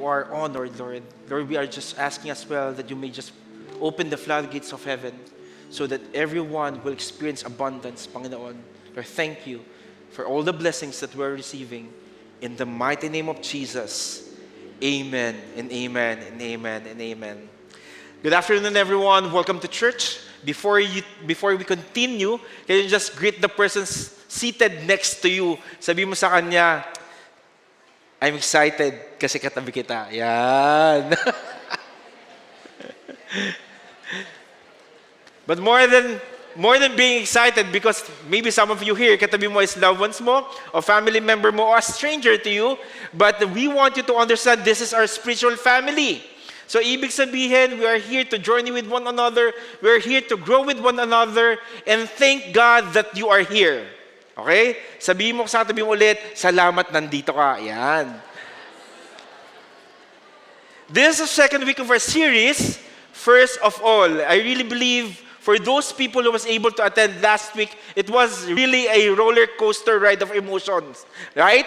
Are honored, Lord. Lord, we are just asking as well that you may just open the floodgates of heaven so that everyone will experience abundance, Panginoon. Lord, thank you for all the blessings that we're receiving. In the mighty name of Jesus, amen and amen and amen and amen. Good afternoon, everyone. Welcome to church. Before we continue, can you just greet the person seated next to you? Sabi mo sa kanya, I'm excited kasi katabi kita. Yan. But more than being excited, because maybe some of you here, katabi mo is loved ones mo, or family member mo, or a stranger to you, but we want you to understand this is our spiritual family. So ibig sabihin, we are here to journey with one another, we are here to grow with one another, and thank God that you are here. Okay? Sabihin mo sa tabi mo ulit, salamat nandito ka. Yan. This is the second week of our series, First of All. I really believe for those people who was able to attend last week, it was really a roller coaster ride of emotions, right?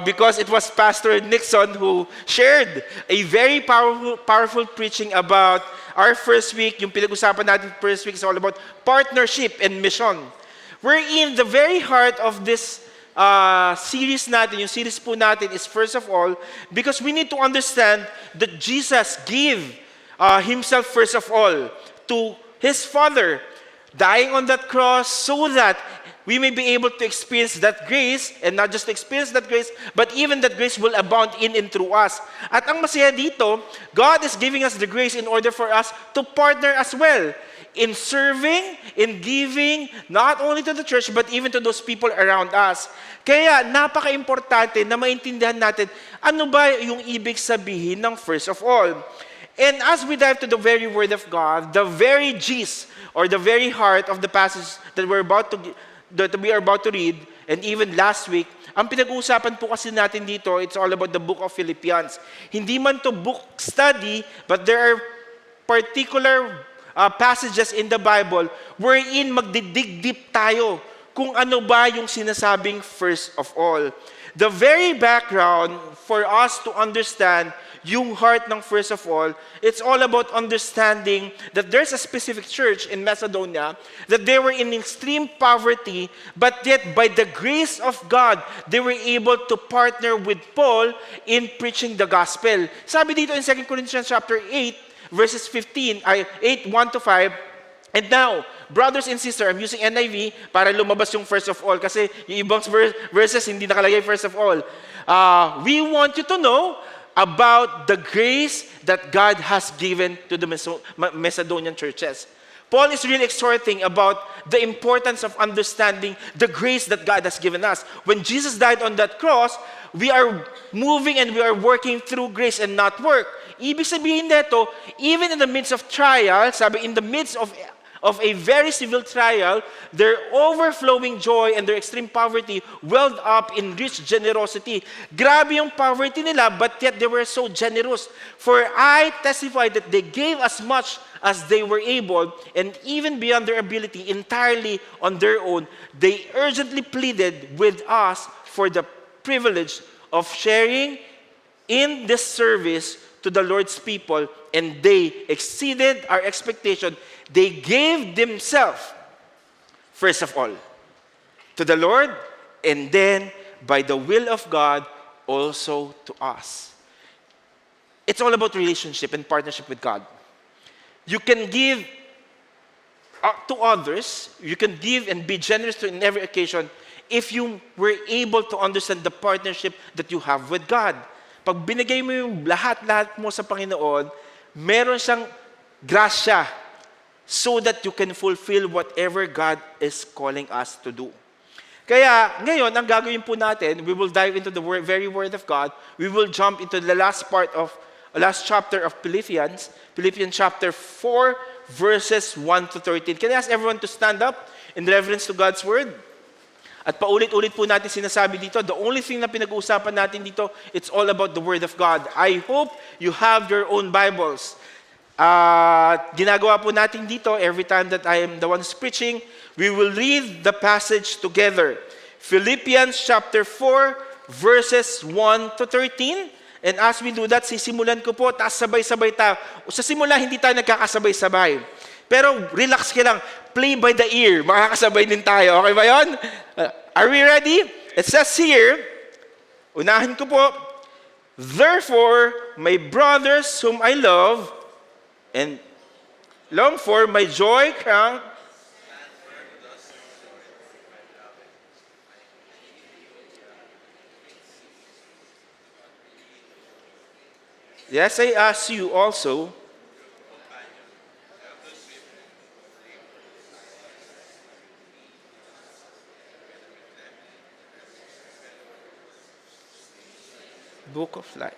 Because it was Pastor Nixon who shared a very powerful preaching about our first week. Yung pinag-usapan natin first week is all about partnership and mission. We're in the very heart of this series natin. Yung series po natin is First of All, because we need to understand that Jesus gave Himself first of all to His Father, dying on that cross so that we may be able to experience that grace, and not just experience that grace, but even that grace will abound in and through us. At ang masaya dito, God is giving us the grace in order for us to partner as well in serving, in giving, not only to the church, but even to those people around us. Kaya napaka-importante na maintindihan natin ano ba yung ibig sabihin ng first of all. And as we dive to the very Word of God, the very gist or the very heart of the passage that we are about to read, and even last week, ang pinag-uusapan po kasi natin dito, it's all about the book of Philippians. Hindi man to book study, but there are particular passages in the Bible wherein magdidig deep tayo kung ano ba yung sinasabing first of all. The very background for us to understand yung heart ng first of all, it's all about understanding that there's a specific church in Macedonia that they were in extreme poverty, but yet by the grace of God, they were able to partner with Paul in preaching the gospel. Sabi dito in 2 Corinthians chapter 8, verses 8, 1 to 5, and now, brothers and sisters, I'm using NIV para lumabas yung first of all kasi yung ibang verses hindi nakalagay first of all. We want you to know about the grace that God has given to the Macedonian churches. Paul is really exhorting about the importance of understanding the grace that God has given us. When Jesus died on that cross, we are moving and we are working through grace and not work. Ibig sabihin nito, even in the midst of trial, sabi, in the midst of a very severe trial, their overflowing joy and their extreme poverty welled up in rich generosity. Grabe yung poverty nila, but yet they were so generous. For I testify that they gave as much as they were able, and even beyond their ability, entirely on their own. They urgently pleaded with us for the privilege of sharing in this service to the Lord's people, and they exceeded our expectation. They gave themselves, first of all, to the Lord, and then, by the will of God, also to us. It's all about relationship and partnership with God. You can give to others, you can give and be generous in every occasion if you were able to understand the partnership that you have with God. Pag binigay mo yung lahat-lahat mo sa Panginoon, meron siyang grasya so that you can fulfill whatever God is calling us to do. Kaya ngayon, ang gagawin po natin, we will dive into the very Word of God. We will jump into the last chapter of Philippians chapter 4, verses 1 to 13. Can I ask everyone to stand up in reverence to God's Word? At paulit-ulit po natin sinasabi dito, the only thing na pinag-uusapan natin dito, it's all about the Word of God. I hope you have your own Bibles. Ginagawa po natin dito, every time that I am the one preaching, we will read the passage together. Philippians chapter 4, verses 1 to 13. And as we do that, sisimulan ko po, taas sabay-sabay tayo. Sa simula, hindi tayo nagkakasabay-sabay. Pero relax ka lang. Play by the ear. Makakasabay din tayo. Okay ba yun? Are we ready? It says here, unahin ko po, therefore, my brothers whom I love and long for, my joy crown. Yes, I ask you also, Book of Life.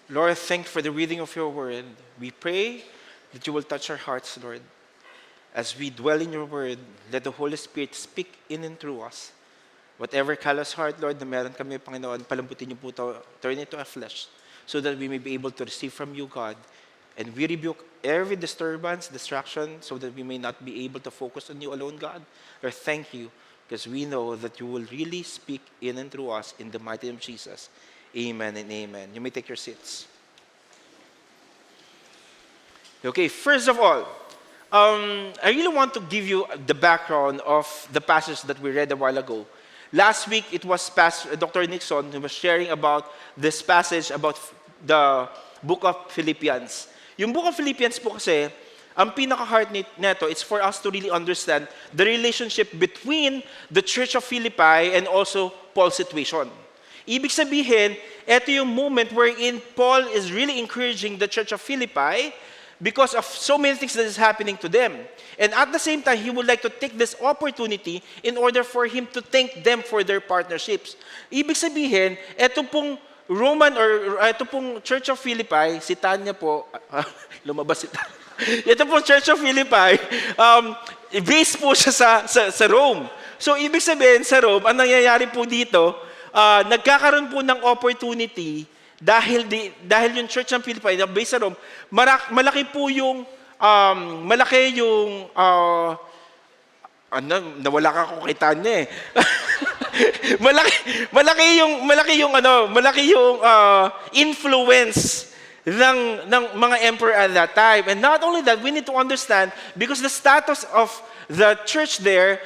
Lord, thank you for the reading of your word. We pray that you will touch our hearts, Lord. As we dwell in your word, let the Holy Spirit speak in and through us. Whatever callous heart, Lord, na meron kami, Panginoon, palambutin niyo po ito, turn it to a flesh, so that we may be able to receive from you, God. And we rebuke every disturbance, distraction, so that we may not be able to focus on you alone, God. Lord, thank you, because we know that you will really speak in and through us in the mighty name of Jesus. Amen and amen. You may take your seats. Okay, first of all, I really want to give you the background of the passage that we read a while ago. Last week, it was Dr. Nixon who was sharing about this passage about the book of Philippians. Yung book of Philippians po kasi, ang pinaka-heart nito, it's for us to really understand the relationship between the Church of Philippi and also Paul's situation. Ibig sabihin, ito yung moment wherein Paul is really encouraging the Church of Philippi because of so many things that is happening to them. And at the same time, he would like to take this opportunity in order for him to thank them for their partnerships. Ibig sabihin, ito pong Roman or ito pong Church of Philippi, si Tanya po, lumabas si Tanya. Ito pong Church of Philippi, based po siya sa Rome. So, ibig sabihin, sa Rome, ang nangyayari po dito, nagkakaroon po ng opportunity dahil yung Church ng Philippi na based sa Rome, malaki po yung nawala ka kung kay Tanya eh. malaki yung influence ng mga emperor at that time. And not only that, we need to understand because the status of the church there,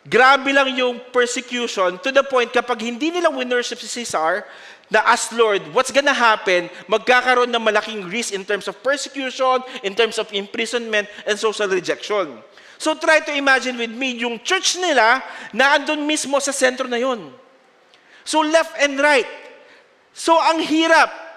grabe lang yung persecution to the point kapag hindi nila winworship si Caesar na as Lord, what's gonna happen? Magkakaroon ng malaking risk in terms of persecution, in terms of imprisonment, and social rejection. So try to imagine with me yung church nila na andun mismo sa sentro na yun. So left and right. So ang hirap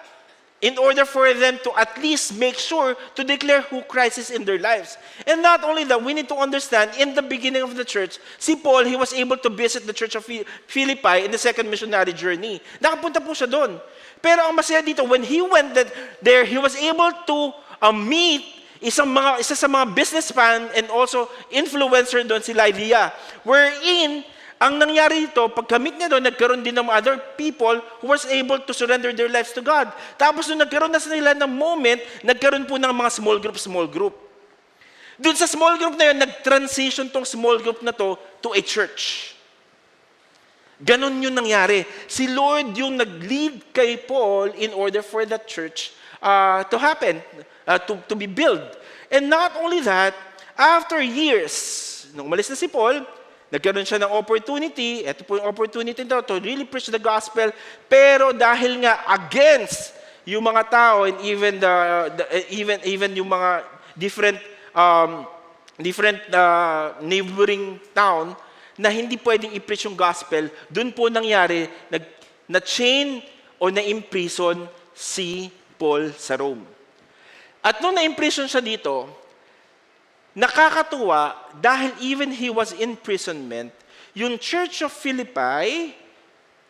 in order for them to at least make sure to declare who Christ is in their lives. And not only that, we need to understand, in the beginning of the church, si Paul, he was able to visit the church of Philippi in the second missionary journey. Nakapunta po siya doon. Pero ang masaya dito, when he went there, he was able to meet isa sa mga businessman and also influencer doon, si Lydia, wherein Ang nangyari dito, pagkamit niya doon, nagkaroon din ng other people who was able to surrender their lives to God. Tapos nung nagkaroon na sila ng moment, nagkaroon po ng mga small group. Doon sa small group na yun, nag-transition tong small group na to a church. Ganon yung nangyari. Si Lord yung nag-lead kay Paul in order for that church to happen, to be built. And not only that, after years, nung umalis na si Paul, nagkaroon siya ng opportunity, ito po yung opportunity to really preach the gospel, pero dahil nga against yung mga tao and even yung mga different neighboring town na hindi pwedeng i-preach yung gospel, dun po nangyari, na-chain o na-imprison si Paul sa Rome. At nung na-imprison siya dito, nakakatuwa dahil even he was in imprisonment, yung Church of Philippi,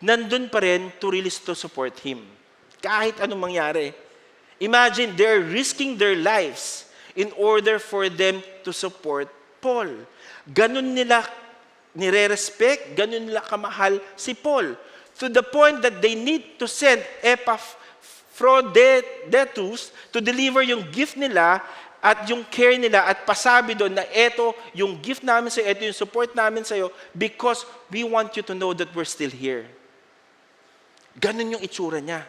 nandun pa rin to really to support him. Kahit anong mangyari. Imagine, they're risking their lives in order for them to support Paul. Ganun nila nire-respect, ganun nila kamahal si Paul. To the point that they need to send Epaphroditus to deliver yung gift nila at yung care nila at pasabi doon na eto yung gift namin sa'yo, eto yung support namin sa'yo because we want you to know that we're still here. Ganun yung itsura niya.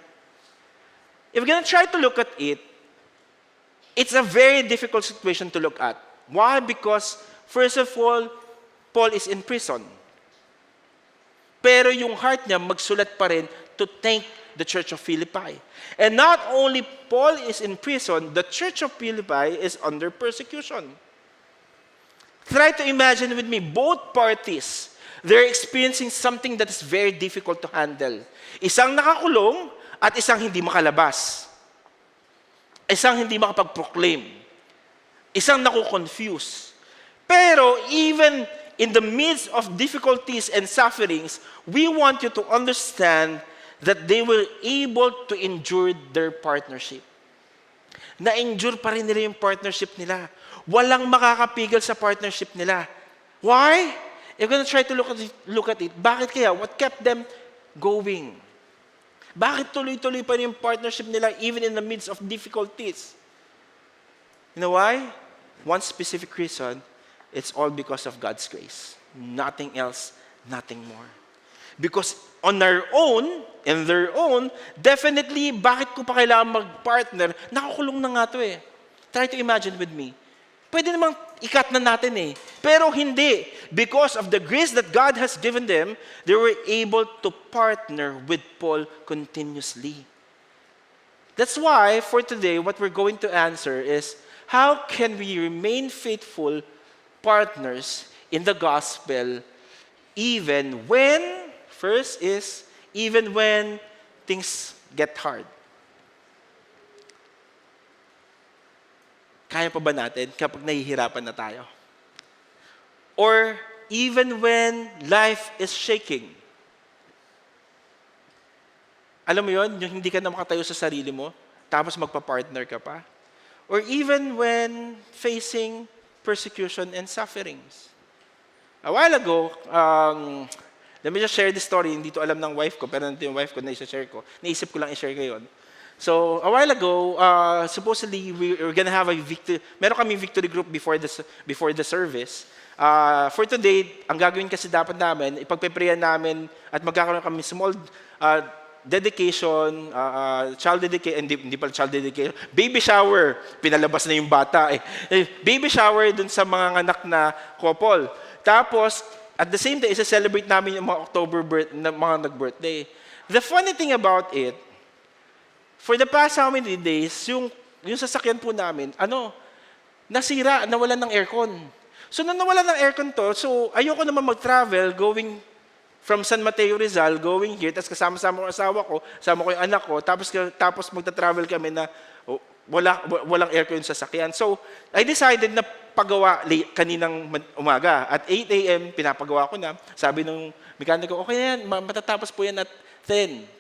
If we're gonna try to look at it, it's a very difficult situation to look at. Why? Because, first of all, Paul is in prison. Pero yung heart niya magsulat pa rin to thank the Church of Philippi. And not only Paul is in prison, the Church of Philippi is under persecution. Try to imagine with me, both parties, they're experiencing something that is very difficult to handle. Isang nakakulong at isang hindi makalabas. Isang hindi makapag-proclaim. Isang naku-confuse. Pero even in the midst of difficulties and sufferings, we want you to understand that they were able to endure their partnership. Na-endure pa rin nila yung partnership nila. Walang makakapigil sa partnership nila. Why? If we're going to try to look at it, bakit kaya? What kept them going? Bakit tuloy-tuloy pa rin yung partnership nila even in the midst of difficulties? You know why? One specific reason, it's all because of God's grace. Nothing else, nothing more. Because on their own, definitely, bakit ko pa kailangan mag-partner? Nakakulong na nga to eh. Try to imagine with me. Pwede namang ikat na natin eh. Pero hindi. Because of the grace that God has given them, they were able to partner with Paul continuously. That's why, for today, what we're going to answer is, how can we remain faithful partners in the gospel even when, first is, even when things get hard? Kaya pa ba natin kapag nahihirapan na tayo? Or even when life is shaking? Alam mo yon, yung hindi ka na makatayo sa sarili mo, tapos magpa-partner ka pa? Or even when facing persecution and sufferings? A while ago, let me just share this story. Hindi to alam ng wife ko, pero nandito yung wife ko na isa-share ko. Naisip ko lang i-share ngayon. So, a while ago, supposedly, we're gonna have a victory. Meron kaming victory group before the service. For today, ang gagawin kasi dapat namin, ipagpe-prayan namin at magkakaroon kami small dedication, child dedication, hindi pala child dedication, baby shower. Pinalabas na yung bata eh. Baby shower dun sa mga anak na couple. Tapos, at the same time, isa-celebrate namin yung mga October na mga nag-birthday. The funny thing about it, for the past how many days, yung sasakyan po namin, nasira, nawalan ng aircon. So, nung nawalan ng aircon to, so ayoko naman mag-travel going from San Mateo, Rizal, going here, tapos kasama-sama ko asawa ko, sama ko yung anak ko, tapos magta-travel kami na walang aircon sa sasakyan. So, I decided na pagawa kaninang umaga. At 8 a.m., pinapagawa ko na. Sabi ng mekaniko, okay na yan, matatapos po yan at 10.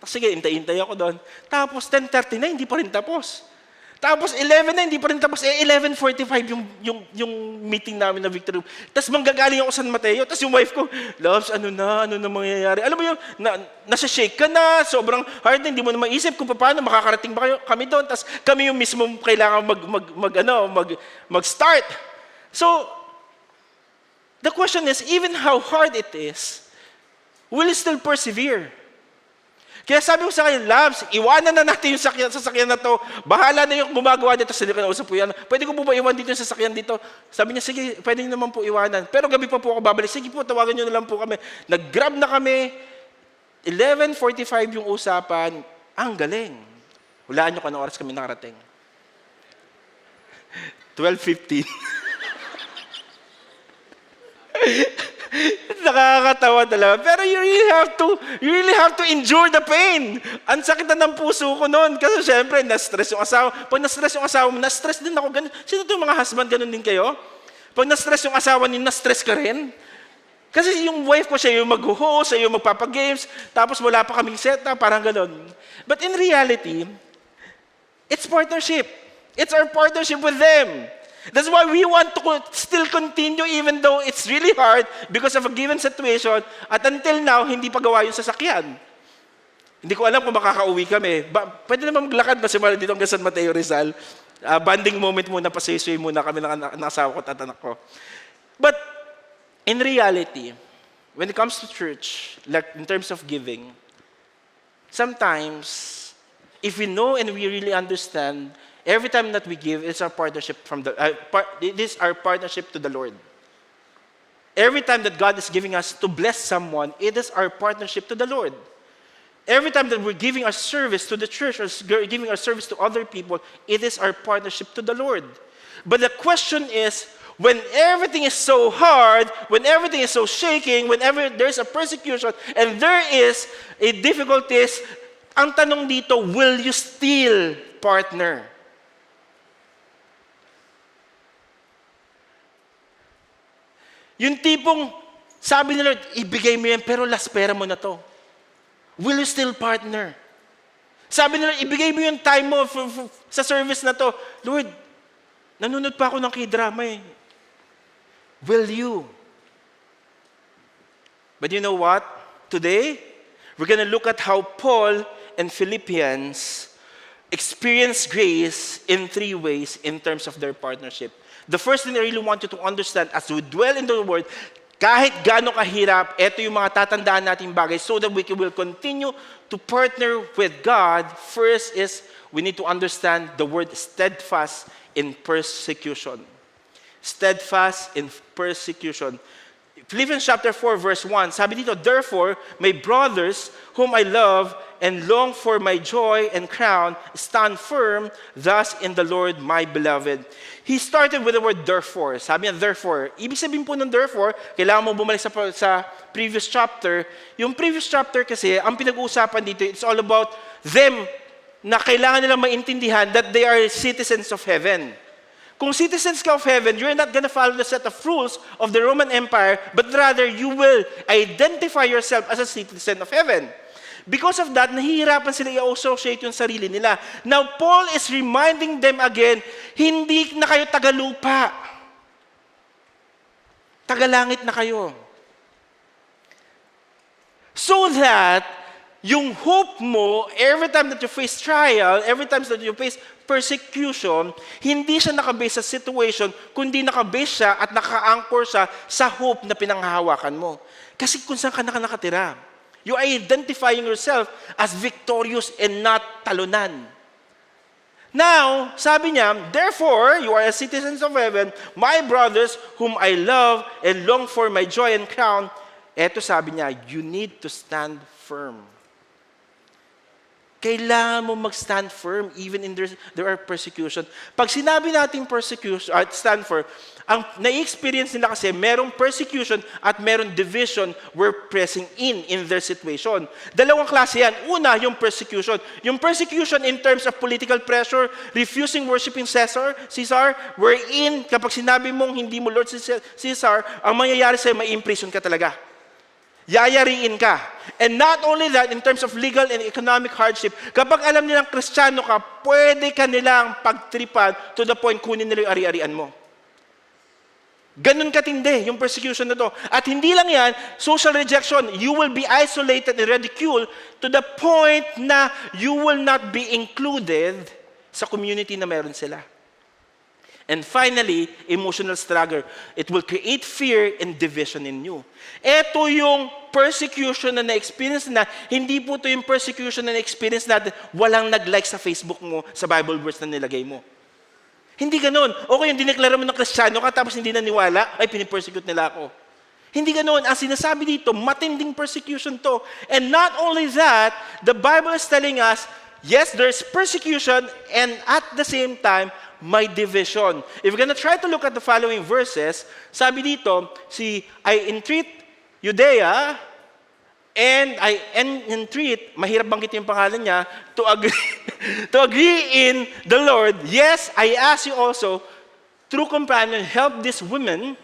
Sige, intay-intay ako doon. Tapos 10:30 na, hindi pa rin tapos. Tapos 11 na, hindi pa rin tapos. 11:45 yung meeting namin na Victory. Tapos manggagaling ako San Mateo. Tapos yung wife ko, Loves, ano na mangyayari? Alam mo yung, nasa-shake ka na, sobrang hard na, hindi mo na maisip kung paano makakarating ba kami doon. Tapos kami yung mismo kailangan mag-start. So, the question is, even how hard it is, will you still persevere? Kaya sabi ko sa kanya, Labs, iwanan na natin yung sasakyan na to. Bahala na yung gumagawa dito. Sabi ko, nausap po yan. Pwede ko po ba iwan dito yung sasakyan dito? Sabi niya, sige, pwede naman po iwanan. Pero gabi pa po ako babalik. Sige po, tawagan niyo na lang po kami. Nag-grab na kami. 11:45 yung usapan. Ang galing. Hulaan niyo kung anong oras kami nakarating. 12:15. Nakakatawa talaga. Pero you really have to endure the pain. Ang sakit na ng puso ko noon. Kasi syempre, na-stress yung asawa. Pag na-stress yung asawa mo, na-stress din ako. Ganun. Sino itong mga husband, ganun din kayo? Pag na-stress yung asawa niyo, na-stress ka rin? Kasi yung wife ko, siya yung mag-host, siya yung magpapagames, tapos wala pa kaming setup, parang ganun. But in reality, it's partnership. It's our partnership with them. That's why we want to still continue even though it's really hard because of a given situation at until now, hindi pa gawa yung sasakyan. Hindi ko alam kung makakauwi kami. Pwede naman maglakad kasi mali dito hanggang San Mateo Rizal. Bonding moment muna, pasaysoy muna kami ng asawa ko at anak ko. But in reality, when it comes to church, like in terms of giving, sometimes, if we know and we really understand, every time that we give, it's our partnership it is our partnership to the Lord. Every time that God is giving us to bless someone, it is our partnership to the Lord. Every time that we're giving our service to the church or giving our service to other people, it is our partnership to the Lord. But the question is, when everything is so hard, when everything is so shaking, whenever there's a persecution, and there is a difficulties, ang tanong dito, will you still partner? Yung tipong, sabi ni Lord, ibigay mo yan, pero last pera mo na to. Will you still partner? Sabi ni Lord, ibigay mo yung time mo sa service na to. Lord, nanonood pa ako ng K-drama eh. Will you? But you know what? Today, we're gonna look at how Paul and Philippians experience grace in 3 ways in terms of their partnership. The first thing I really want you to understand as we dwell in the Word, kahit gaano kahirap, ito yung mga tatandaan nating bagay so that we will continue to partner with God. First is, we need to understand the word steadfast in persecution. Steadfast in persecution. Philippians chapter 4 verse 1, sabi dito, therefore, my brothers, whom I love and long for my joy and crown, stand firm thus in the Lord, my beloved. He started with the word therefore. Sabi niya, therefore. Ibig sabihin po ng therefore, kailangan mo bumalik sa previous chapter. Yung previous chapter kasi, ang pinag-uusapan dito, it's all about them na kailangan nilang maintindihan that they are citizens of heaven. Kung citizens ka of heaven, you're not gonna follow the set of rules of the Roman Empire, but rather you will identify yourself as a citizen of heaven. Because of that, nahihirapan sila i-associate yung sarili nila. Now, Paul is reminding them again, hindi na kayo tagalupa. Tagalangit na kayo. So that, yung hope mo, every time that you face trial, every time that you face persecution, hindi siya nakabase sa situation, kundi nakabase siya at naka-anchor siya sa hope na pinanghahawakan mo. Kasi kung saan ka nakatira, you are identifying yourself as victorious and not talunan. Now, sabi niya, therefore, you are a citizens of heaven, my brothers, whom I love and long for my joy and crown. Eto sabi niya, you need to stand firm. Kailangan mo mag-stand firm even in there are persecution. Pag sinabi natin persecution, stand firm, ang na-experience nila kasi merong persecution at merong division were pressing in their situation. Dalawang klase yan. Una, yung persecution. Yung persecution in terms of political pressure, refusing worshiping Caesar, wherein kapag sinabi mong hindi mo Lord Caesar, ang mangyayari sa'yo, may imprison ka talaga. Yayariin ka. And not only that, in terms of legal and economic hardship, kapag alam nilang Kristiyano ka, pwede ka nilang pagtripan to the point kunin nila yung ari-arian mo. Ganun katindi yung persecution na to. At hindi lang yan, social rejection, you will be isolated and ridiculed to the point na you will not be included sa community na meron sila. And finally, emotional struggle. It will create fear and division in you. Ito yung persecution na na-experience na, hindi po ito yung persecution na na-experience natin, walang nag-like sa Facebook mo, sa Bible verse na nilagay mo. Hindi ganun. Okay, yung dineklara mo ng Kristiyano ka, tapos hindi naniwala, ay pinipersecute nila ako. Hindi ganun. Ang sinasabi dito, matinding persecution to. And not only that, the Bible is telling us, yes, there's persecution, and at the same time, may division. If we're gonna try to look at the following verses, sabi dito, I entreat Judea, and I entreat, mahirap banggitin yung pangalan niya, to agree in the Lord. Yes, I ask you also, through companion, help these women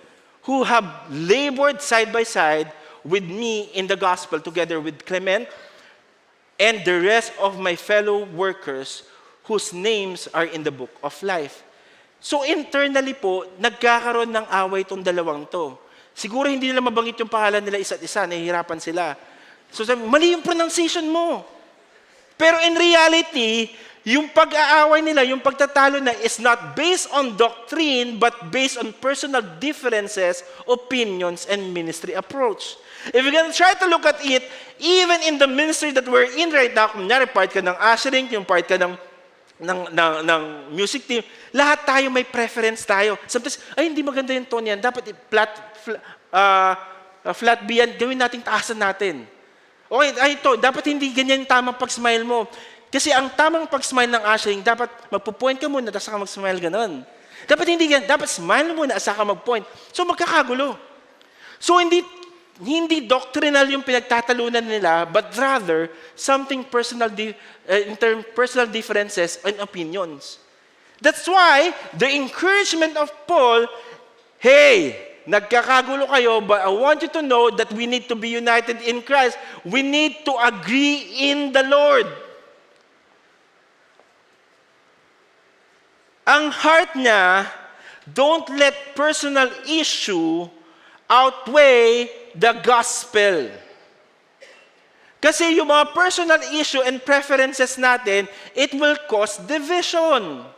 who have labored side by side with me in the gospel, together with Clement and the rest of my fellow workers whose names are in the book of life. So internally po, nagkakaroon ng away itong dalawang to. Siguro hindi nila mabanggit yung pangalan nila isa't isa, nahihirapan sila. So sabi, mali yung pronunciation mo. Pero in reality, yung pag-aaway nila, yung pagtatalo na is not based on doctrine, but based on personal differences, opinions, and ministry approach. If we're gonna try to look at it, even in the ministry that we're in right now, kunyari part ka ng ushering, yung part ka ng music team, lahat tayo may preference tayo. Sometimes, ay hindi maganda yung tone yan, dapat flat B yan, gawin nating taasan natin. Okay, ay ito, dapat hindi ganyan yung tamang pag-smile mo. Kasi ang tamang pag-smile ng ushering, dapat magpo-point ka muna, tapos ka mag-smile ganon. Dapat hindi ganyan, dapat smile mo muna, saka mag-point. So magkakagulo. So hindi doctrinal yung pinagtatalunan nila, but rather something personal, personal differences and opinions. That's why the encouragement of Paul, hey, nagkakagulo kayo, but I want you to know that we need to be united in Christ. We need to agree in the Lord. Ang heart niya, don't let personal issue outweigh the gospel. Kasi yung mga personal issue and preferences natin, it will cause division.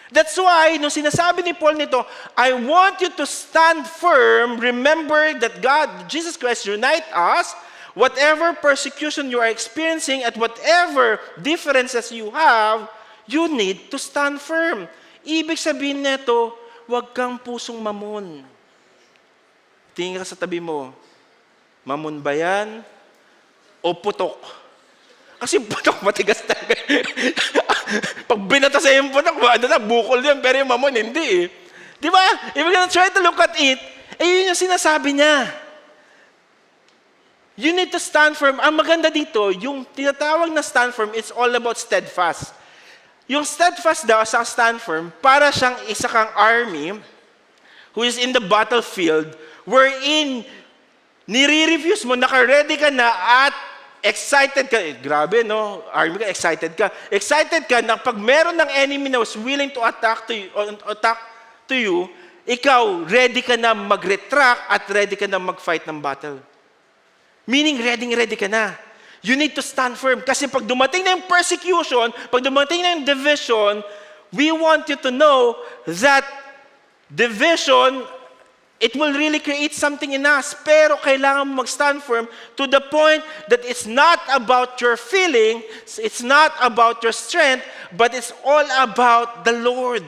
That's why, nung sinasabi ni Paul nito, I want you to stand firm, remember that God, Jesus Christ, unite us, whatever persecution you are experiencing, at whatever differences you have, you need to stand firm. Ibig sabihin nito, huwag kang pusong mamon. Tingin ka sa tabi mo, mamon ba yan o putok? Kasi putok matigas talaga. Pag binata sa yung putok, bukol yan, pero yung mamon, hindi eh. Di ba? If we're gonna try to look at it, yun yung sinasabi niya. You need to stand firm. Ang maganda dito, yung tinatawag na stand firm, it's all about steadfast. Yung steadfast daw sa stand firm, para siyang isa kang army who is in the battlefield, wherein nire-refuse mo, naka-ready ka na at excited ka. Grabe, no? Army ka, excited ka. Excited ka na pag meron ng enemy na was willing to attack to you, ikaw, ready ka na mag-retract at ready ka na mag-fight ng battle. Meaning, ready ka na. You need to stand firm. Kasi pag dumating na yung persecution, pag dumating na yung division, we want you to know that division, it will really create something in us. Pero kailangan mo mag-stand firm to the point that it's not about your feeling, it's not about your strength, but it's all about the Lord.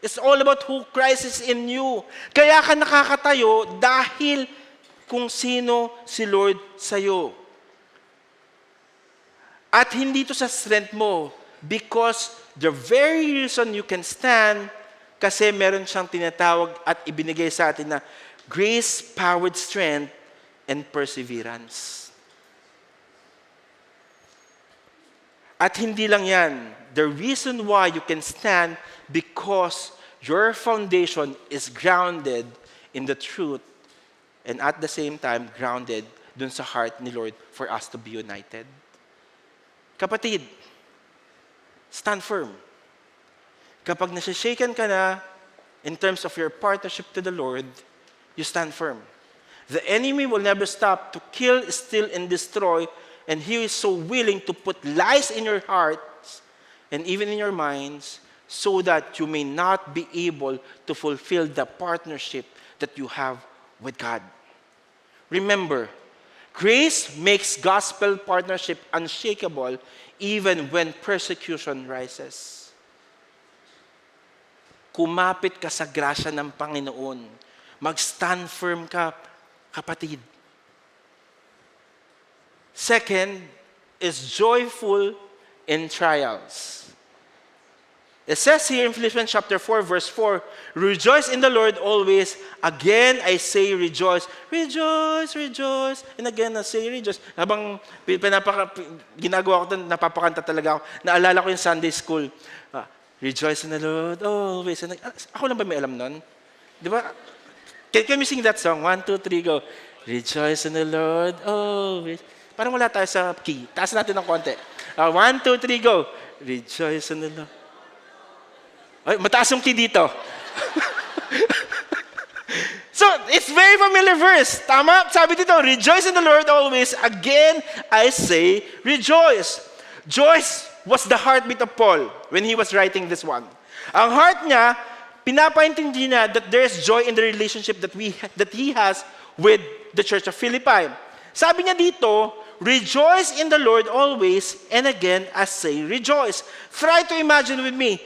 It's all about who Christ is in you. Kaya ka nakakatayo dahil kung sino si Lord sa'yo. At hindi to sa strength mo, because the very reason you can stand, kasi meron siyang tinatawag at ibinigay sa atin na grace-powered strength and perseverance. At hindi lang yan. The reason why you can stand, because your foundation is grounded in the truth and at the same time grounded dun sa heart ni Lord for us to be united. Kapatid, stand firm. Kapag nasashaken ka na in terms of your partnership to the Lord, you stand firm. The enemy will never stop to kill, steal, and destroy, and he is so willing to put lies in your hearts and even in your minds so that you may not be able to fulfill the partnership that you have with God. Remember, grace makes gospel partnership unshakable even when persecution rises. Kumapit ka sa grasya ng Panginoon. Mag-stand firm ka, kapatid. Second is joyful in trials. It says here in Philippians chapter 4, verse 4, rejoice in the Lord always. Again, I say rejoice. Rejoice, rejoice. And again, I say rejoice. Habang ginagawa ko ito, napapakanta talaga ako. Naalala ko yung Sunday school. Rejoice in the Lord always. Ako lang ba may alam nun? Di ba? Can we sing that song? 1, 2, 3, go. Rejoice in the Lord always. Parang wala tayo sa key. Taas natin ng konti. 1, 2, 3, go. Rejoice in the Lord. Ay, mataas yung key dito. So, it's very familiar verse. Tama? Sabi dito, rejoice in the Lord always. Again, I say, rejoice. Joyce was the heartbeat of Paul when he was writing this one. Ang heart niya, pinapaintindi niya that there is joy in the relationship that he has with the Church of Philippi. Sabi niya dito, rejoice in the Lord always, and again, I say, rejoice. Try to imagine with me,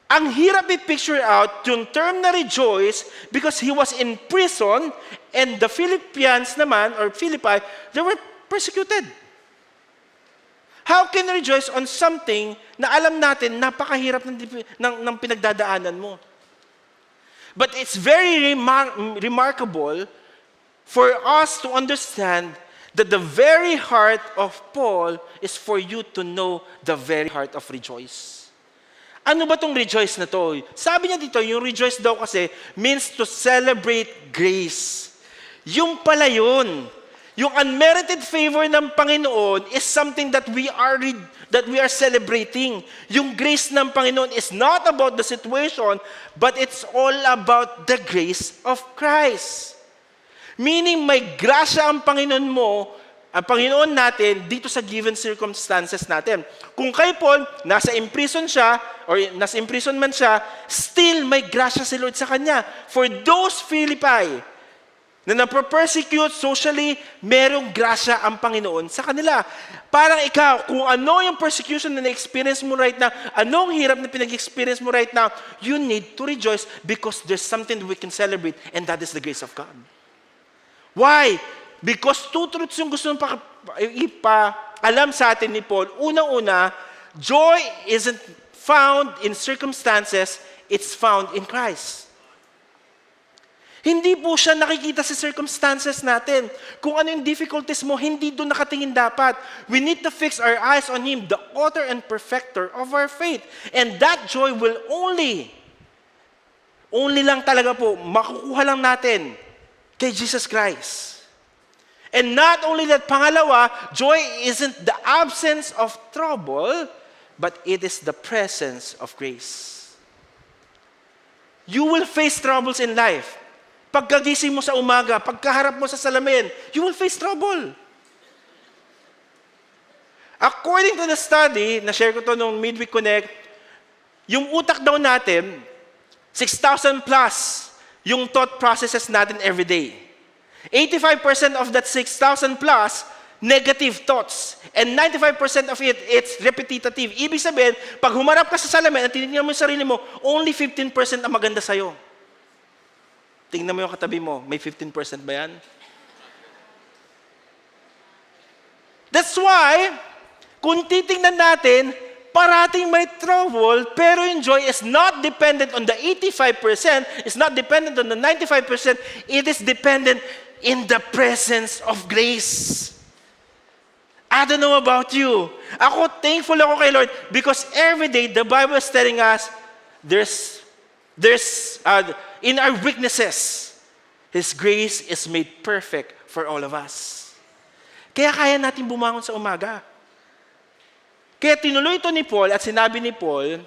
ang hirap i-picture out yung term na rejoice because he was in prison and the Philippians naman, or Philippi, they were persecuted. How can you rejoice on something na alam natin napakahirap ng pinagdadaanan mo? But it's very remarkable for us to understand that the very heart of Paul is for you to know the very heart of rejoice. Ano ba tong rejoice na to? Sabi niya dito, yung rejoice daw kasi means to celebrate grace. Yung pala yun. Yung unmerited favor ng Panginoon is something that we are celebrating. Yung grace ng Panginoon is not about the situation, but it's all about the grace of Christ. Meaning may grasya ang Panginoon mo, ang Panginoon natin dito sa given circumstances natin. Kung kay Paul, nasa imprisonment siya, still may grasya si Lord sa kanya. For those Philippi na napapersecute socially, merong grasya ang Panginoon sa kanila. Parang ikaw, kung ano yung persecution na na-experience mo right now, anong hirap na pinag-experience mo right now, you need to rejoice because there's something that we can celebrate, and that is the grace of God. Why? Because two truths yung gusto nang ipa-alam sa atin ni Paul. Unang-una, joy isn't found in circumstances, it's found in Christ. Hindi po siya nakikita sa circumstances natin. Kung ano yung difficulties mo, hindi doon nakatingin dapat. We need to fix our eyes on Him, the author and perfecter of our faith. And that joy will only lang talaga po, makukuha lang natin kay Jesus Christ. And not only that, pangalawa, joy isn't the absence of trouble, but it is the presence of grace. You will face troubles in life. Pagkagising mo sa umaga, pagkaharap mo sa salamin, you will face trouble. According to the study, na-share ko to nung Midweek Connect, yung utak daw natin, 6,000 plus yung thought processes natin every day. 85% of that 6,000 plus, negative thoughts. And 95% of it, it's repetitive. Ibig sabihin, pag humarap ka sa salamin at tinignan mo yung sarili mo, only 15% ang maganda sa'yo. Tingnan mo yung katabi mo, may 15% ba yan? That's why, kung titingnan natin, parating may trouble, pero yung joy is not dependent on the 85%, it's not dependent on the 95%, it is dependent in the presence of grace. I don't know about you. Ako, thankful ako kay Lord because every day, the Bible is telling us, there's in our weaknesses, His grace is made perfect for all of us. Kaya kaya natin bumangon sa umaga. Kaya tinuloy ito ni Paul at sinabi ni Paul,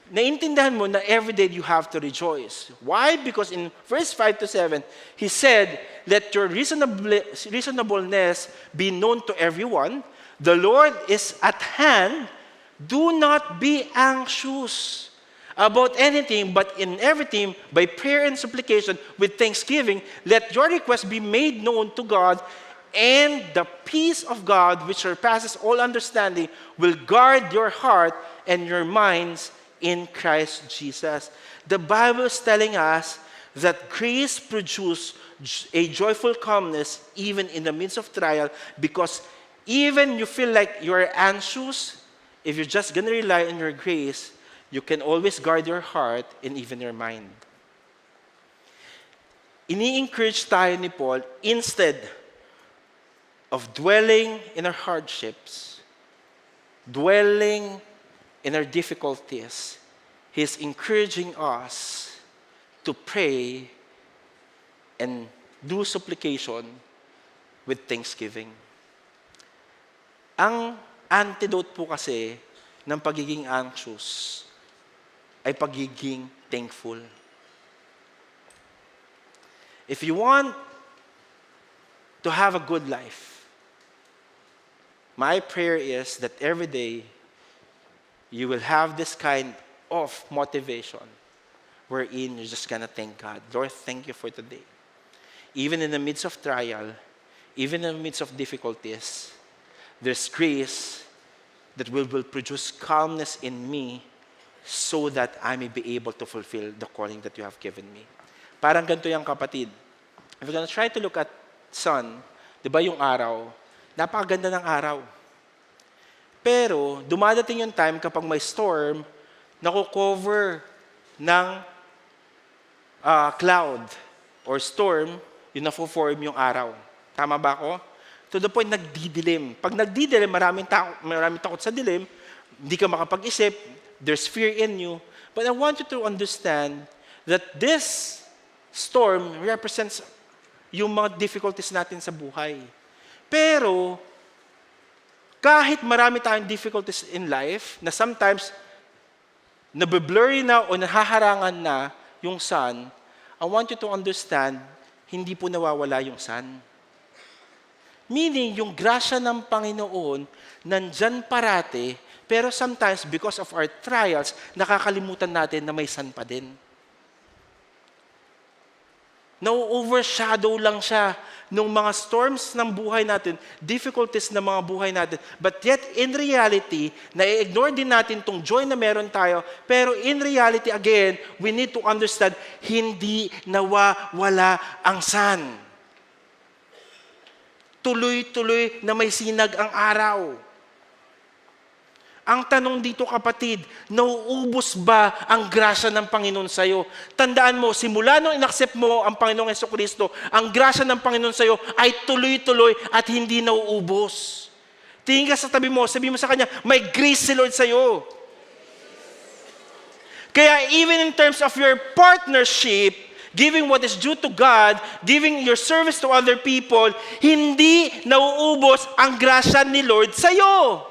naintindihan mo na everyday you have to rejoice. Why? Because in verse 5 to 7, he said, let your reasonableness be known to everyone. The Lord is at hand. Do not be anxious about anything, but in everything, by prayer and supplication, with thanksgiving, let your requests be made known to God, and the peace of God, which surpasses all understanding, will guard your heart and your minds in Christ Jesus. The Bible is telling us that grace produces a joyful calmness even in the midst of trial, because even you feel like you're anxious, if you're just going to rely on your grace, you can always guard your heart and even your mind. Ini-encourage tayo ni Paul, instead of dwelling in our hardships, dwelling in our difficulties, he's encouraging us to pray and do supplication with thanksgiving. Ang antidote po kasi ng pagiging anxious ay pagiging thankful. If you want to have a good life, my prayer is that every day you will have this kind of motivation wherein you're just gonna thank God. Lord, thank you for today. Even in the midst of trial, even in the midst of difficulties, there's grace that will produce calmness in me so that I may be able to fulfill the calling that you have given me. Parang ganito yung kapatid. If you're gonna try to look at sun, di ba yung araw, napakaganda ng araw. Pero, dumadating yung time kapag may storm, nakukover ng cloud or storm, yung na-form yung araw. Tama ba ako? To the point, nagdidilim. Pag nagdidilim, maraming takot sa dilim, hindi ka makapag-isip, there's fear in you. But I want you to understand that this storm represents yung mga difficulties natin sa buhay. Pero, kahit marami tayong difficulties in life, na sometimes, nabiblurry na o nahaharangan na yung sun, I want you to understand, hindi po nawawala yung sun. Meaning, yung grasya ng Panginoon, nandyan parate, pero sometimes, because of our trials, nakakalimutan natin na may sun pa din. Na-overshadow lang siya ng mga storms ng buhay natin, difficulties ng mga buhay natin. But yet, in reality, na-ignore din natin tong joy na meron tayo. Pero in reality, again, we need to understand, hindi nawawala ang sun. Tuloy-tuloy na may sinag ang araw. Ang tanong dito, kapatid, nauubos ba ang grasya ng Panginoon sa'yo? Tandaan mo, simula nung inaccept mo ang Panginoong Jesucristo, ang grasya ng Panginoon sa'yo ay tuloy-tuloy at hindi nauubos. Tingin ka sa tabi mo, sabi mo sa kanya, may grace si Lord sa'yo. Kaya even in terms of your partnership, giving what is due to God, giving your service to other people, hindi nauubos ang grasya ni Lord sa'yo.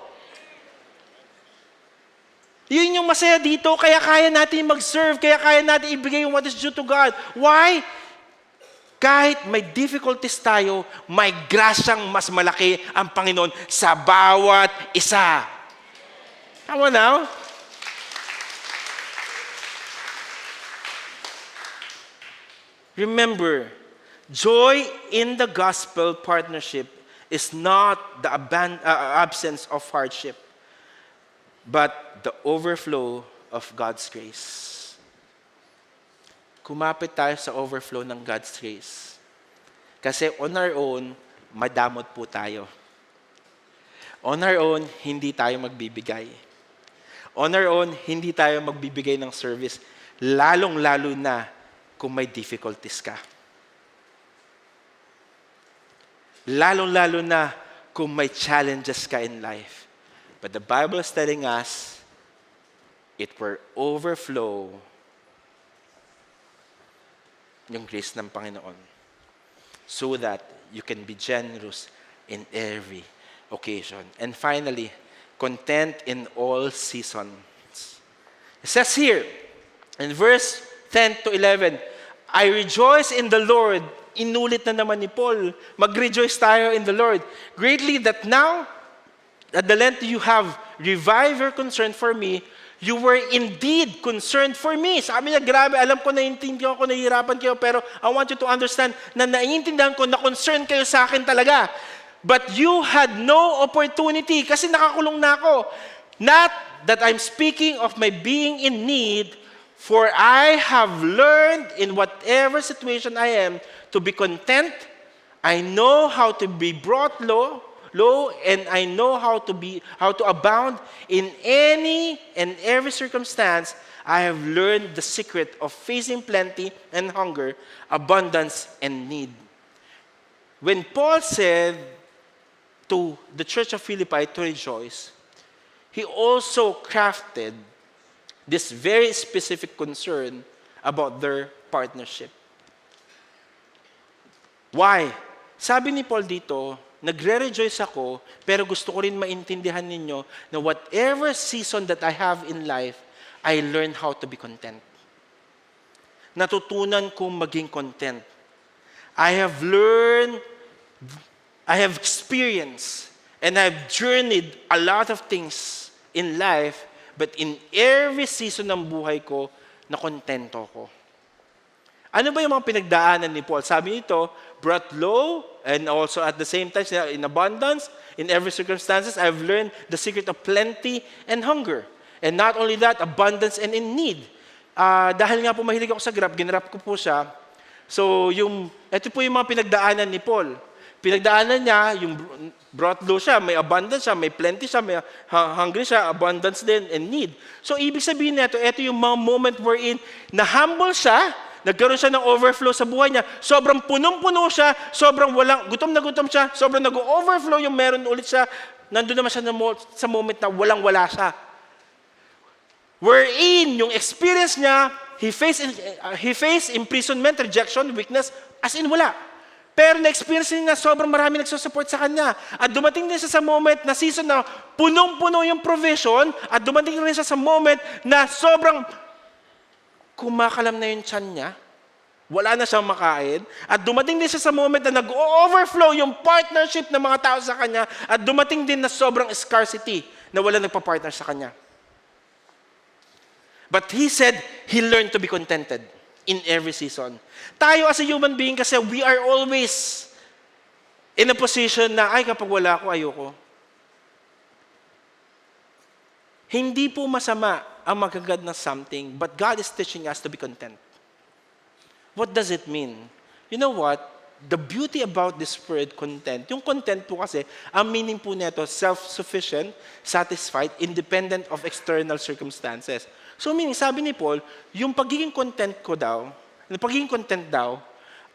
Yun yung masaya dito, kaya kaya natin mag-serve, kaya kaya natin ibigay yung what is due to God. Why? Kahit may difficulties tayo, may grasyang mas malaki ang Panginoon sa bawat isa. Tama now? Remember, joy in the gospel partnership is not the absence of hardship, but the overflow of God's grace. Kumapit tayo sa overflow ng God's grace. Kasi on our own, madamot po tayo. On our own, hindi tayo magbibigay. On our own, hindi tayo magbibigay ng service. Lalong-lalo na kung may difficulties ka. Lalong-lalo na kung may challenges ka in life. But the Bible is telling us, it will overflow yung grace ng Panginoon so that you can be generous in every occasion. And finally, content in all seasons. It says here, in verse 10 to 11, I rejoice in the Lord. Inulit na naman ni Paul. Mag-rejoice tayo in the Lord. Greatly that now, at the length you have revived your concern for me, you were indeed concerned for me. Sabi niya, grabe, alam ko, naiintindihan ko, nahihirapan kayo, pero I want you to understand na naiintindihan ko na concern kayo sa akin talaga. But you had no opportunity kasi nakakulong na ako. Not that I'm speaking of my being in need, for I have learned in whatever situation I am to be content. I know how to be brought low, and I know how to abound in any and every circumstance. I have learned the secret of facing plenty and hunger, abundance and need. When Paul said to the church of Philippi to rejoice, he also crafted this very specific concern about their partnership. Why? Sabi ni Paul dito, nagre-rejoice ako, pero gusto ko rin maintindihan ninyo na whatever season that I have in life, I learn how to be content. Natutunan kong maging content. I have learned, I have experienced, and I've journeyed a lot of things in life, but in every season ng buhay ko, nakontento ko. Ano ba yung mga pinagdaanan ni Paul? Sabi nito, brought low, and also at the same time, in abundance, in every circumstances, I've learned the secret of plenty and hunger. And not only that, abundance and in need. Dahil nga po mahilig ako sa graph, ginrap ko po siya. So, ito po yung mga pinagdaanan ni Paul. Pinagdaanan niya, yung brought low siya, may abundance siya, may plenty siya, may hungry siya, abundance din, and need. So, ibig sabihin nito, ito yung mga moment wherein na-humble siya, nagkaroon siya ng overflow sa buhay niya, sobrang punong-puno siya, sobrang gutom na gutom siya, sobrang nag-overflow yung meron ulit siya, nandun naman siya sa moment na walang-wala siya. Wherein, yung experience niya, he faced imprisonment, rejection, weakness, as in wala. Pero na-experience niya na sobrang marami nagsusupport sa kanya. At dumating din siya sa moment na season na punong-puno yung provision, at dumating rin siya sa moment na sobrang kumakalam na yung tiyan niya, wala na siyang makain, at dumating din siya sa moment na nag-overflow yung partnership ng mga tao sa kanya, at dumating din na sobrang scarcity na wala nagpa-partner sa kanya. But he said, he learned to be contented in every season. Tayo as a human being kasi we are always in a position na, ay kapag wala ako, ayoko. Hindi po masama ang magagad na something, but God is teaching us to be content. What does it mean? You know what? The beauty about this word content, yung content po kasi, ang meaning po nito, self-sufficient, satisfied, independent of external circumstances. So meaning, sabi ni Paul, yung pagiging content daw,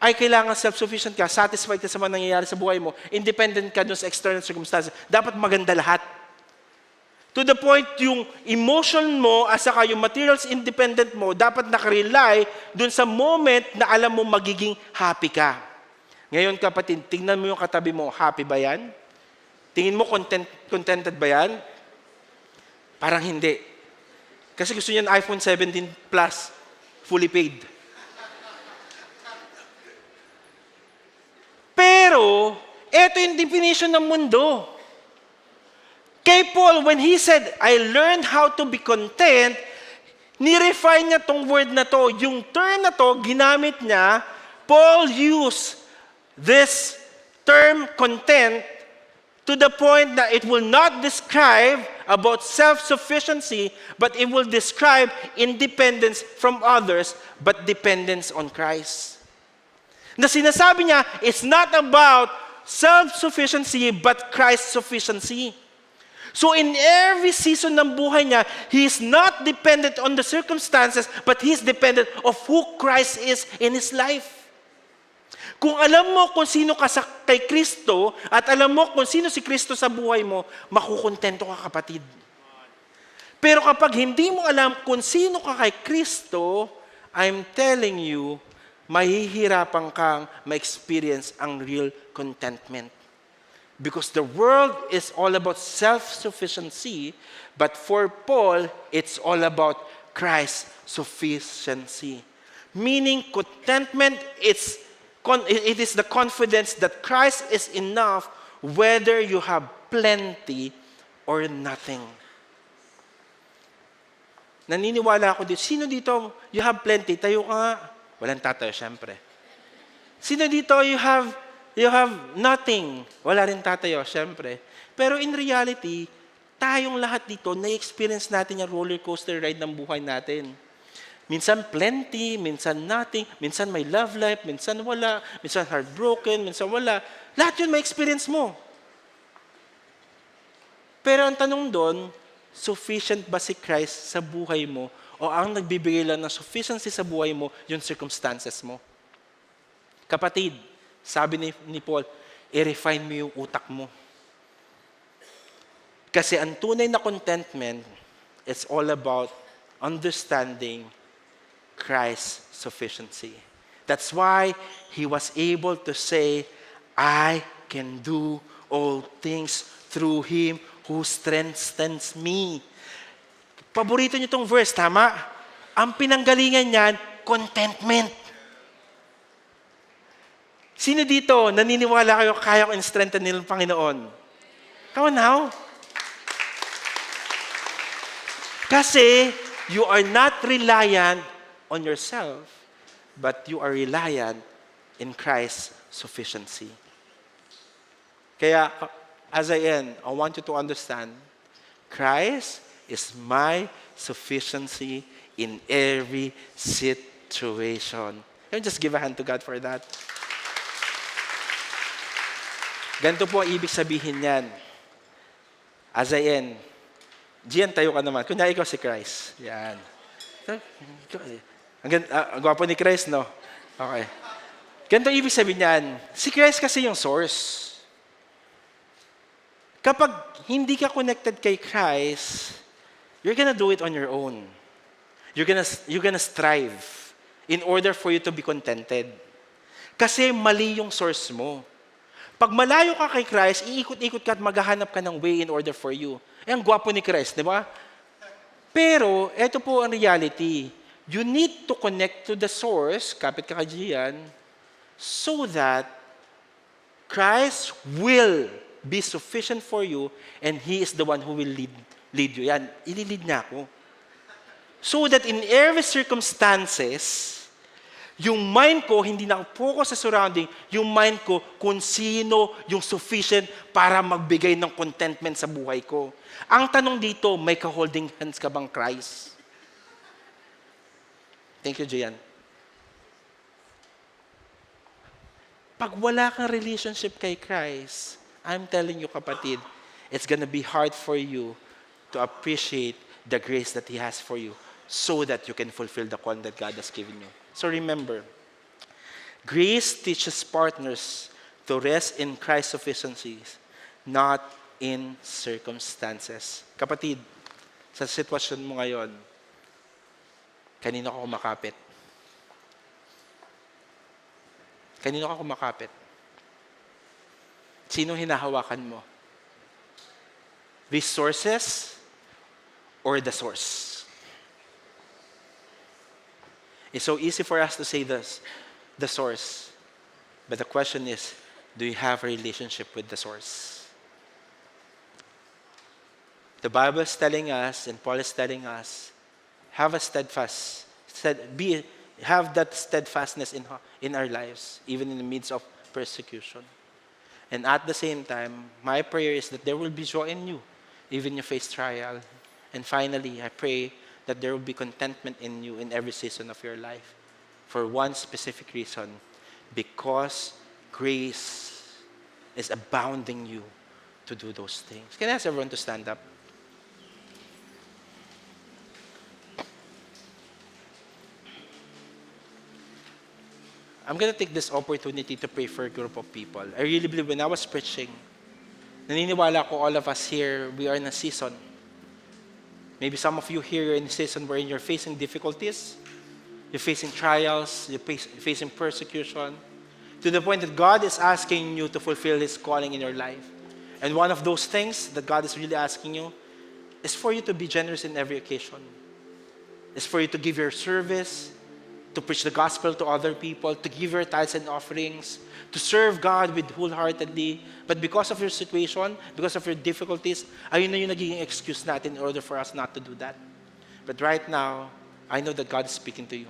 ay kailangan self-sufficient ka, satisfied ka sa mga nangyayari sa buhay mo, independent ka dun sa external circumstances. Dapat maganda lahat. To the point, yung emotion mo, at saka yung materials independent mo, dapat nakarely dun sa moment na alam mo magiging happy ka. Ngayon kapatid, tingnan mo yung katabi mo, happy ba yan? Tingin mo contented ba yan? Parang hindi. Kasi gusto niya ng iPhone 17 Plus, fully paid. Pero, eto yung definition ng mundo. Kay Paul, when he said, I learned how to be content, nirefine niya tong word na to. Yung term na to, ginamit niya, Paul used this term content to the point that it will not describe about self-sufficiency, but it will describe independence from others, but dependence on Christ. Na sinasabi niya, it's not about self-sufficiency, but Christ's sufficiency. So in every season ng buhay niya, he is not dependent on the circumstances, but he is dependent of who Christ is in his life. Kung alam mo kung sino ka kay Kristo, at alam mo kung sino si Kristo sa buhay mo, makukontento ka, kapatid. Pero kapag hindi mo alam kung sino ka kay Kristo, I'm telling you, mahihirapan kang ma-experience ang real contentment. Because the world is all about self-sufficiency, but for Paul, it's all about Christ's sufficiency. Meaning, contentment, it is the confidence that Christ is enough whether you have plenty or nothing. Naniniwala ako dito. Sino dito, you have plenty, tayo ka nga. Walang tatayo, syempre. Sino dito, you have nothing. Wala rin tatayo, syempre. Pero in reality, tayong lahat dito, na-experience natin yung roller coaster ride ng buhay natin. Minsan plenty, minsan nothing, minsan may love life, minsan wala, minsan heartbroken, minsan wala. Lahat yun may experience mo. Pero ang tanong doon, sufficient ba si Christ sa buhay mo? O ang nagbibigay lang ng sufficiency sa buhay mo, yung circumstances mo? Kapatid, sabi ni Paul, i-refine mo yung utak mo. Kasi ang tunay na contentment, it's all about understanding Christ's sufficiency. That's why he was able to say, I can do all things through Him who strengthens me. Paborito niyo itong verse, tama? Ang pinanggalingan niyan, contentment. Sino dito, naniniwala kayo, kaya ko in-strengthen ng Panginoon? Come on now. Kasi, you are not reliant on yourself, but you are reliant in Christ's sufficiency. Kaya, as I end, I want you to understand, Christ is my sufficiency in every situation. Can you just give a hand to God for that? Ganito po ang ibig sabihin niyan. As I end, Gian, tayo ka naman. Kunya ikaw si Christ. Yan. Ang gwapo ni Christ, no? Okay. Ganito ibig sabihin niyan. Si Christ kasi yung source. Kapag hindi ka connected kay Christ, you're gonna do it on your own. You're gonna strive in order for you to be contented. Kasi mali yung source mo. Pag malayo ka kay Christ, iikot-ikot ka at maghahanap ka ng way in order for you. Ang gwapo ni Christ, di ba? Pero, ito po ang reality. You need to connect to the source, kapit ka diyan, so that Christ will be sufficient for you and He is the one who will lead you. Yan, ililid niya ako. So that in every circumstances, yung mind ko, hindi na-focus sa surrounding, yung mind ko kung sino yung sufficient para magbigay ng contentment sa buhay ko. Ang tanong dito, may ka-holding hands ka bang Christ? Thank you, Gian. Pag wala kang relationship kay Christ, I'm telling you, kapatid, it's gonna be hard for you to appreciate the grace that He has for you so that you can fulfill the calling that God has given you. So remember, grace teaches partners to rest in Christ's sufficiencies, not in circumstances. Kapatid, sa sitwasyon mo ngayon, kanino ka kumakapit? Kanino ka kumakapit? Sino hinahawakan mo? Resources or the source? It's so easy for us to say this, the source. But the question is, do you have a relationship with the source? The Bible is telling us, and Paul is telling us, have that steadfastness in our lives, even in the midst of persecution. And at the same time, my prayer is that there will be joy in you, even you face trial. And finally, I pray that there will be contentment in you in every season of your life. For one specific reason, because grace is abounding you to do those things. Can I ask everyone to stand up? I'm going to take this opportunity to pray for a group of people. I really believe when I was preaching, naniniwala ko all of us here, we are in a season. Maybe some of you here are in a season wherein you're facing difficulties, you're facing trials, you're facing persecution, to the point that God is asking you to fulfill His calling in your life. And one of those things that God is really asking you is for you to be generous in every occasion. It's for you to give your service, to preach the gospel to other people, to give your tithes and offerings, to serve God with wholeheartedly. But because of your situation, because of your difficulties, ayun na yung nagiging excuse natin in order for us not to do that. But right now, I know that God is speaking to you.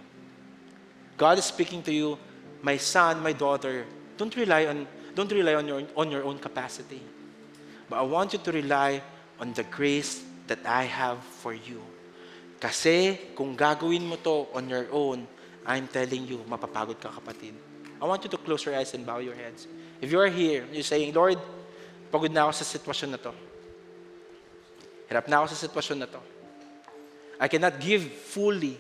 God is speaking to you, my son, my daughter, don't rely on your own capacity. But I want you to rely on the grace that I have for you. Kasi kung gagawin mo to on your own, I'm telling you, mapapagod ka, kapatid. I want you to close your eyes and bow your heads. If you are here, you're saying, Lord, pagod na ako sa sitwasyon na to. Hirap na ako sa sitwasyon na to. I cannot give fully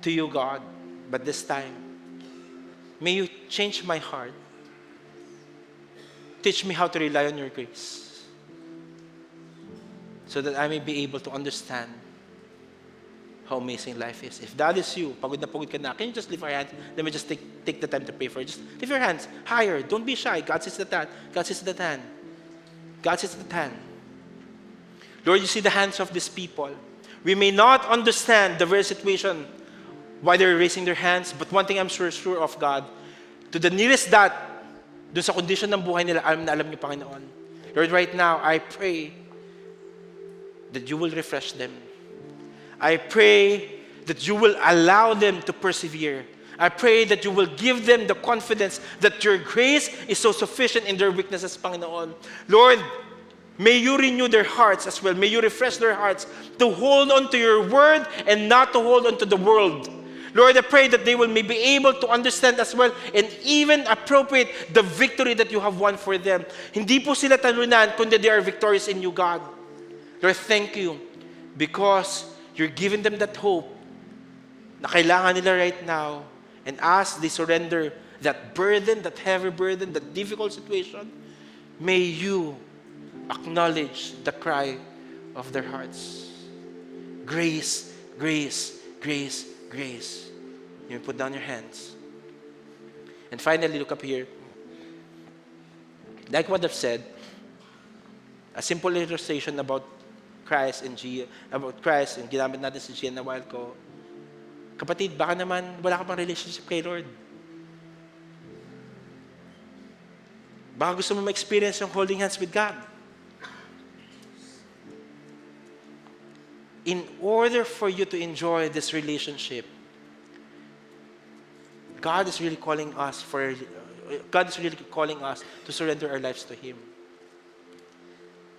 to you, God, but this time, may you change my heart. Teach me how to rely on your grace so that I may be able to understand how amazing life is. If that is you, pagod na pagod ka na, can you just lift your hands? Let me just take the time to pray for you. Just lift your hands higher. Don't be shy. God sees the hand. God sees the hand. God sees the hand. Lord, you see the hands of these people. We may not understand the very situation why they're raising their hands, but one thing I'm sure of, God, to the nearest that, dun sa condition ng buhay nila, alam na alam niyo, Panginoon. Lord, right now, I pray that you will refresh them. I pray that you will allow them to persevere. I pray that you will give them the confidence that your grace is so sufficient in their weaknesses, Panginoon. Lord, may you renew their hearts as well. May you refresh their hearts to hold on to your word and not to hold on to the world. Lord, I pray that they will may be able to understand as well and even appropriate the victory that you have won for them. Hindi po sila talunan, kundi they are victorious in you, God. Lord, thank you because you're giving them that hope na kailangan nila right now. And as they surrender that burden, that heavy burden, that difficult situation, may you acknowledge the cry of their hearts. Grace, grace, grace, grace. You may put down your hands. And finally, look up here. Like what I've said, a simple illustration about Christ and ginamit natin si Gian na while ko. Kapatid, baka naman wala ka pang relationship kay Lord. Baka gusto mo ma-experience yung holding hands with God. In order for you to enjoy this relationship, God is really calling us to surrender our lives to Him.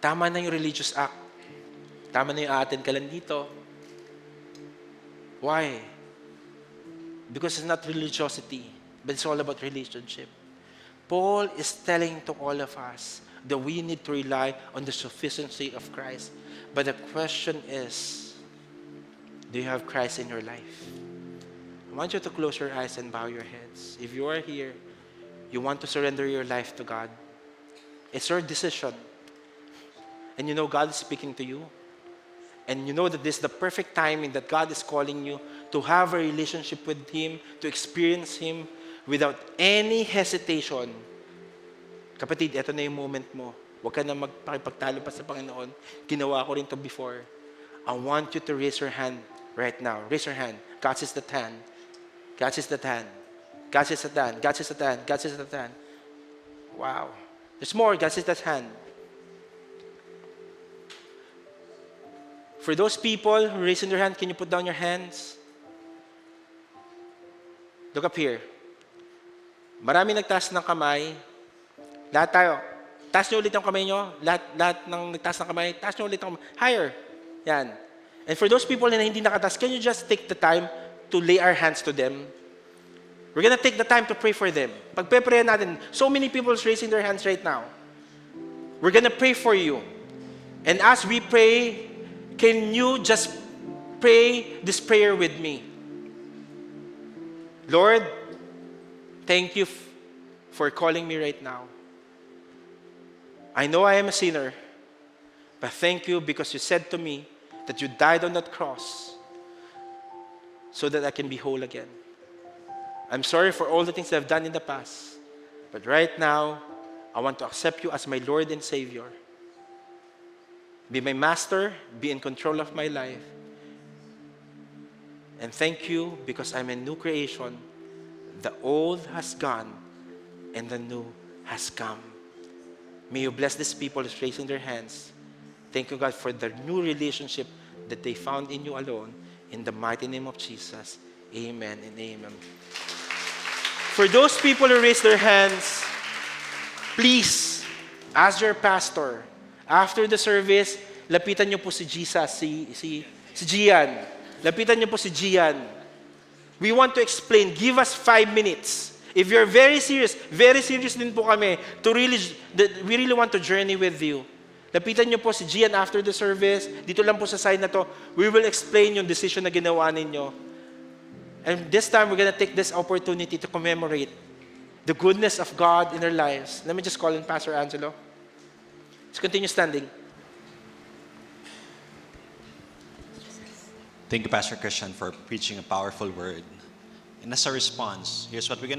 Tama na yung religious act. Tama na yung atin ka lang dito. Why? Because it's not religiosity, but it's all about relationship. Paul is telling to all of us that we need to rely on the sufficiency of Christ. But the question is, do you have Christ in your life? I want you to close your eyes and bow your heads. If you are here, you want to surrender your life to God, it's your decision. And you know God is speaking to you. And you know that this is the perfect timing that God is calling you to have a relationship with Him, to experience Him without any hesitation. Kapatid, ito na yung moment mo. Huwag ka na magpakipagtalo pa sa Panginoon. Ginawa ko rin to before. I want you to raise your hand right now. Raise your hand. God sees that hand. God sees that hand. God sees that hand. God sees that hand. God sees that hand. Wow. There's more. God sees that hand. For those people who raising their hand, can you put down your hands? Look up here. Marami nagtaas ng kamay. Lahat tayo. Taas nyo ulit ang kamay nyo. Lahat ng nagtaas ng kamay, taas nyo ulit ang kamay. Higher. Yan. And for those people na hindi nakataas, can you just take the time to lay our hands to them? We're gonna take the time to pray for them. Pagpe-pray natin, so many people is raising their hands right now. We're gonna pray for you. And as we pray, can you just pray this prayer with me? Lord, thank you for calling me right now. I know I am a sinner, but thank you because you said to me that you died on that cross so that I can be whole again. I'm sorry for all the things I've done in the past, but right now, I want to accept you as my Lord and Savior. Be my master, be in control of my life. And thank you because I'm a new creation. The old has gone and the new has come. May you bless these people who's raising their hands. Thank you, God, for the new relationship that they found in you alone. In the mighty name of Jesus, amen and amen. For those people who raise their hands, please, as your pastor, after the service, lapitan niyo po si Jesus, si Gian. Lapitan niyo po si Gian. We want to explain. Give us 5 minutes. If you're very serious din po kami, we really want to journey with you. Lapitan niyo po si Gian after the service. Dito lang po sa side na to, we will explain yung decision na ginawa ninyo. And this time, we're gonna take this opportunity to commemorate the goodness of God in our lives. Let me just call in Pastor Angelo. Let's continue standing. Thank you, Pastor Christian, for preaching a powerful word. And as a response, here's what we're going to